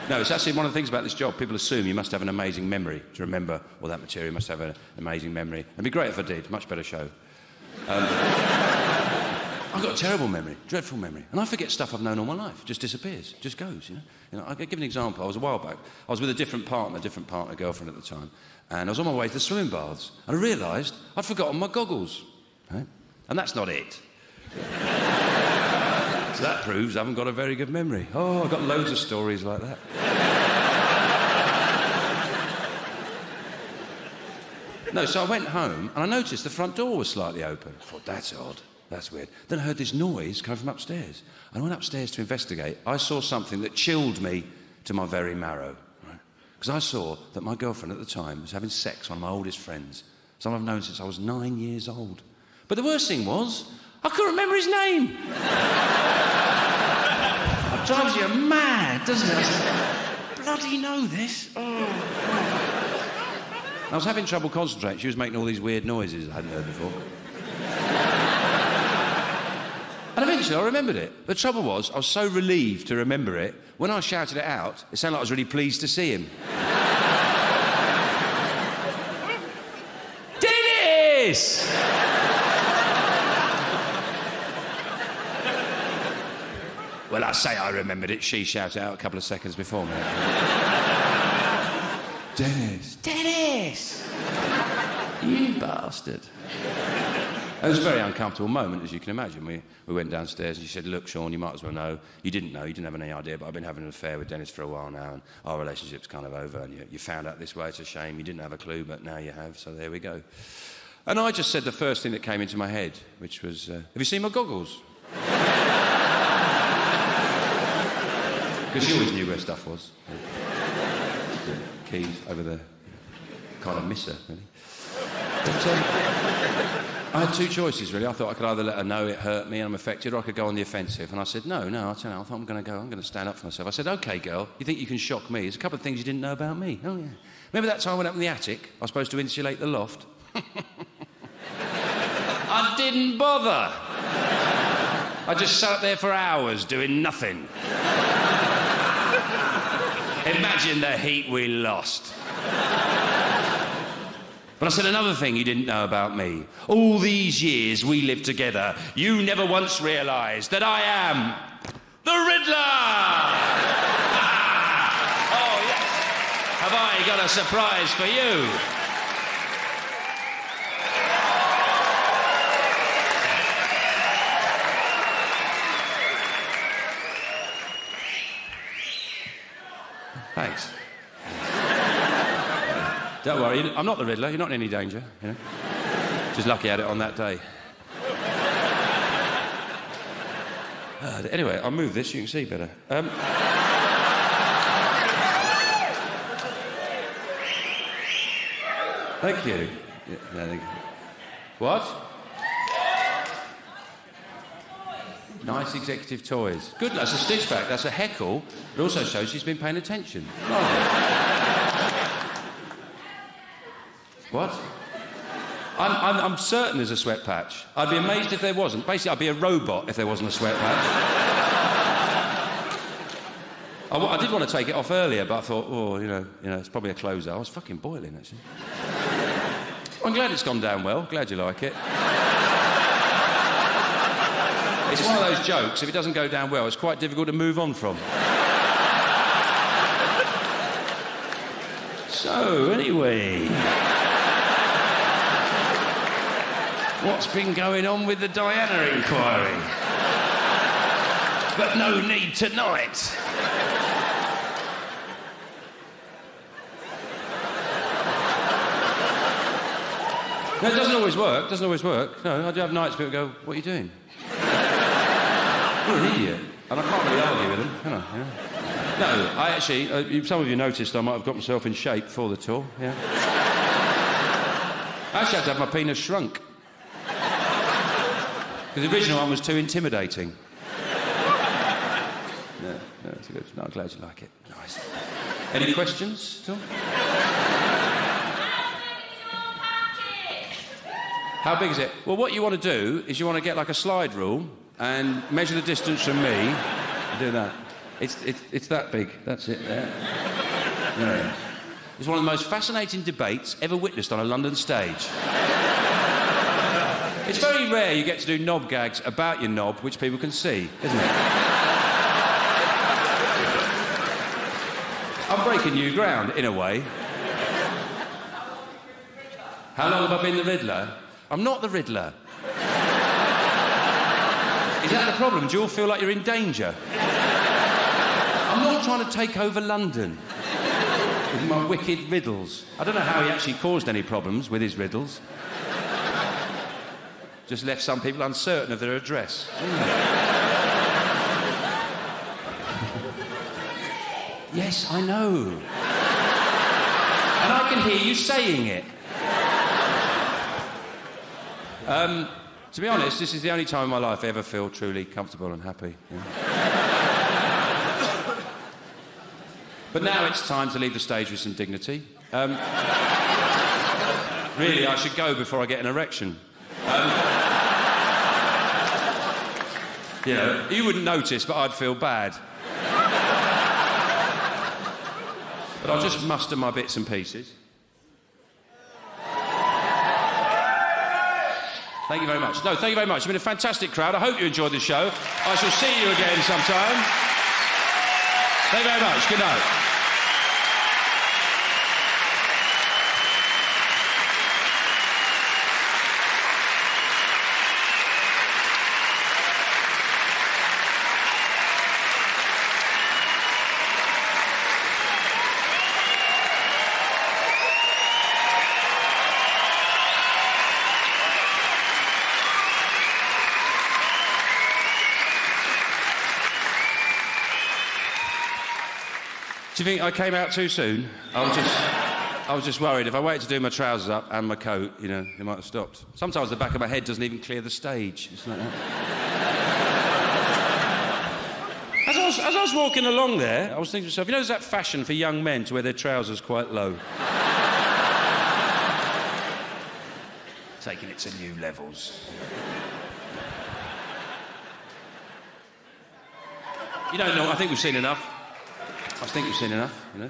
No, it's actually one of the things about this job. People assume you must have an amazing memory to remember all that material. You must have an amazing memory. It'd be great if I did. Much better show. I've got a terrible memory, dreadful memory. And I forget stuff I've known all my life. It just disappears, just goes, you know. I'll give an example. I was a while back. I was with a different partner, girlfriend at the time. And I was on my way to the swimming baths. And I realised I'd forgotten my goggles. Right? And that's not it. So that proves I haven't got a very good memory. Oh, I've got loads of stories like that. No, so I went home and I noticed the front door was slightly open. I thought, that's odd, that's weird. Then I heard this noise coming from upstairs. I went upstairs to investigate. I saw something that chilled me to my very marrow. Because I saw that my girlfriend at the time was having sex with one of my oldest friends. Someone I've known since I was 9 years old. But the worst thing was, I couldn't remember his name. It drives you mad, doesn't it? I said, bloody know this. Oh. I was having trouble concentrating. She was making all these weird noises I hadn't heard before. And eventually I remembered it. The trouble was, I was so relieved to remember it, when I shouted it out, it sounded like I was really pleased to see him. Dennis! Well, I say I remembered it. She shouted out a couple of seconds before me. Dennis! Dennis! You bastard. It was a very uncomfortable moment, as you can imagine. We went downstairs and she said, look, Sean, you might as well know. You didn't know, you didn't have any idea, but I've been having an affair with Dennis for a while now and our relationship's kind of over and you found out this way, it's a shame. You didn't have a clue, but now you have, so there we go. And I just said the first thing that came into my head, which was, have you seen my goggles? Because she always knew where stuff was. The keys over there. Kind of miss her, really. But, I had two choices, really. I thought I could either let her know it hurt me and I'm affected, or I could go on the offensive. And I said, no, I thought I'm going to stand up for myself. I said, OK, girl, you think you can shock me? There's a couple of things you didn't know about me. Oh, yeah. Remember that time I went up in the attic? I was supposed to insulate the loft. I didn't bother. I just sat up there for hours doing nothing. Imagine the heat we lost. But I said another thing you didn't know about me. All these years we lived together, you never once realised that I am the Riddler! Oh, yes. Have I got a surprise for you? Thanks. Don't worry, I'm not the Riddler, you're not in any danger, you know. Just lucky I had it on that day. Anyway, I'll move this, you can see better. Thank you. Yeah, thank you. What? Nice executive toys. Good, that's a stitchback, that's a heckle. It also shows she's been paying attention. Oh. What? I'm certain there's a sweat patch. I'd be amazed if there wasn't. Basically, I'd be a robot if there wasn't a sweat patch. I did want to take it off earlier, but I thought, oh, you know, it's probably a closer. I was fucking boiling, actually. I'm glad it's gone down well. Glad you like it. It's one of those jokes, if it doesn't go down well, it's quite difficult to move on from. So, anyway... What's been going on with the Diana inquiry? But no need tonight. No, it doesn't always work. No, I do have nights people go, what are you doing? You're an idiot. And I can't really argue with them, can I? Yeah. No, I actually, some of you noticed I might have got myself in shape for the tour, yeah. I actually had to have my penis shrunk. Because the original one was too intimidating. No, it's good. No, I'm glad you like it. Nice. Any questions, Tom? How big is it? Well, what you want to do is you want to get like a slide rule and measure the distance from me. Do that. It's that big. That's it there. Yeah. It's one of the most fascinating debates ever witnessed on a London stage. It's very rare you get to do knob gags about your knob, which people can see, isn't it? I'm breaking new ground, in a way. How long have I been the Riddler? I'm not the Riddler. Is that the problem? Do you all feel like you're in danger? I'm not trying to take over London with my wicked riddles. I don't know how he actually caused any problems with his riddles. Just left some people uncertain of their address. Yes, I know. And I can hear you saying it. To be honest, this is the only time in my life I ever feel truly comfortable and happy. Yeah. But now it's time to leave the stage with some dignity. Really, I should go before I get an erection. You know, you wouldn't notice, but I'd feel bad. But I'll just muster my bits and pieces. Thank you very much. No, thank you very much. You've been a fantastic crowd. I hope you enjoyed the show. I shall see you again sometime. Thank you very much. Good night. Do you think I came out too soon? I was just worried. If I waited to do my trousers up and my coat, you know, it might have stopped. Sometimes the back of my head doesn't even clear the stage. It's like that. As I was walking along there, I was thinking to myself, you know, there's that fashion for young men to wear their trousers quite low. Taking it to new levels. You don't know, I think we've seen enough. I think you've seen enough, you know.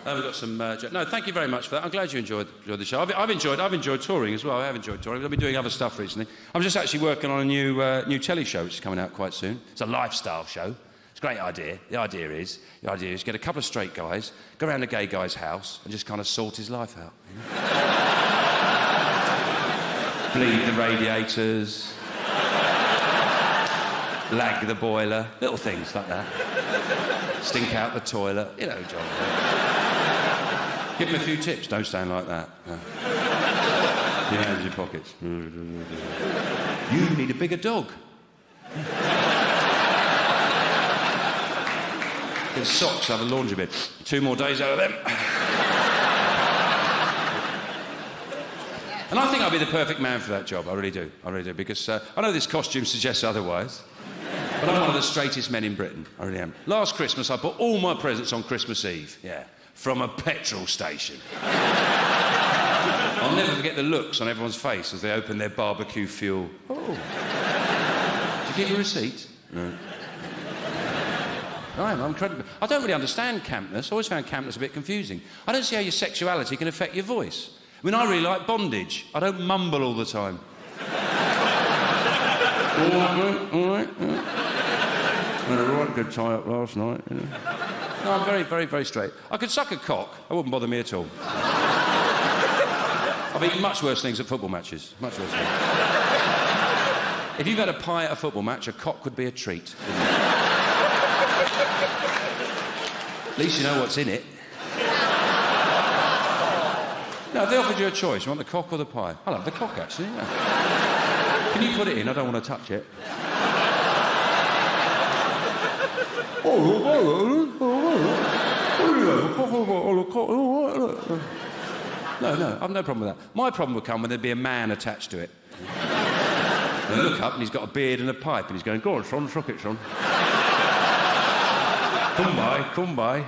We've got some... no, thank you very much for that. I'm glad you enjoyed the show. I've enjoyed touring as well. I have enjoyed touring. I've been doing other stuff recently. I'm just actually working on a new telly show, which is coming out quite soon. It's a lifestyle show. It's a great idea. The idea is get a couple of straight guys, go around a gay guy's house and just kind of sort his life out. You know? Bleed the radiators... lag the boiler, little things like that. Stink out the toilet, you know, John. Give him a few tips, don't stand like that. No. Your hands in your pockets. You need a bigger dog. Get socks out of the laundry bin. 2 more days out of them. And I think I'll be the perfect man for that job, I really do, because I know this costume suggests otherwise. But I'm one of the straightest men in Britain. I really am. Last Christmas, I bought all my presents on Christmas Eve. Yeah. From a petrol station. I'll never forget the looks on everyone's face as they open their barbecue fuel. Oh. Did you get a receipt? No. I'm incredible. I don't really understand campness. I always found campness a bit confusing. I don't see how your sexuality can affect your voice. I mean, I really like bondage. I don't mumble all the time. All right, mate, all right. I had a right good tie-up last night, you know. No, I'm very, very, very straight. I could suck a cock. It wouldn't bother me at all. I've eaten much worse things at football matches. Much worse things. If you've had a pie at a football match, a cock could be a treat. At least you know what's in it. No, if they offered you a choice, you want the cock or the pie? I'll have the cock, actually. Yeah. Can you put it in? I don't want to touch it. No, I've no problem with that. My problem would come when there'd be a man attached to it. And I look up and he's got a beard and a pipe and he's going, go on, son, suck it, son. Come by.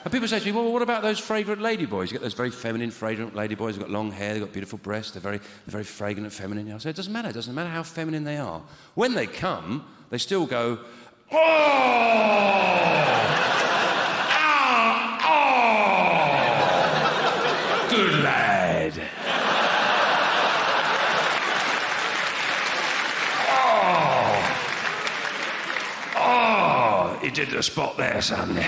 And people say to me, well, what about those fragrant ladyboys? You get those very feminine, fragrant ladyboys, they've got long hair, they've got beautiful breasts, they're very fragrant and feminine. I say, it doesn't matter how feminine they are. When they come, they still go, oh! Ah! Oh! Good lad. Oh! Oh! You did the spot there, son.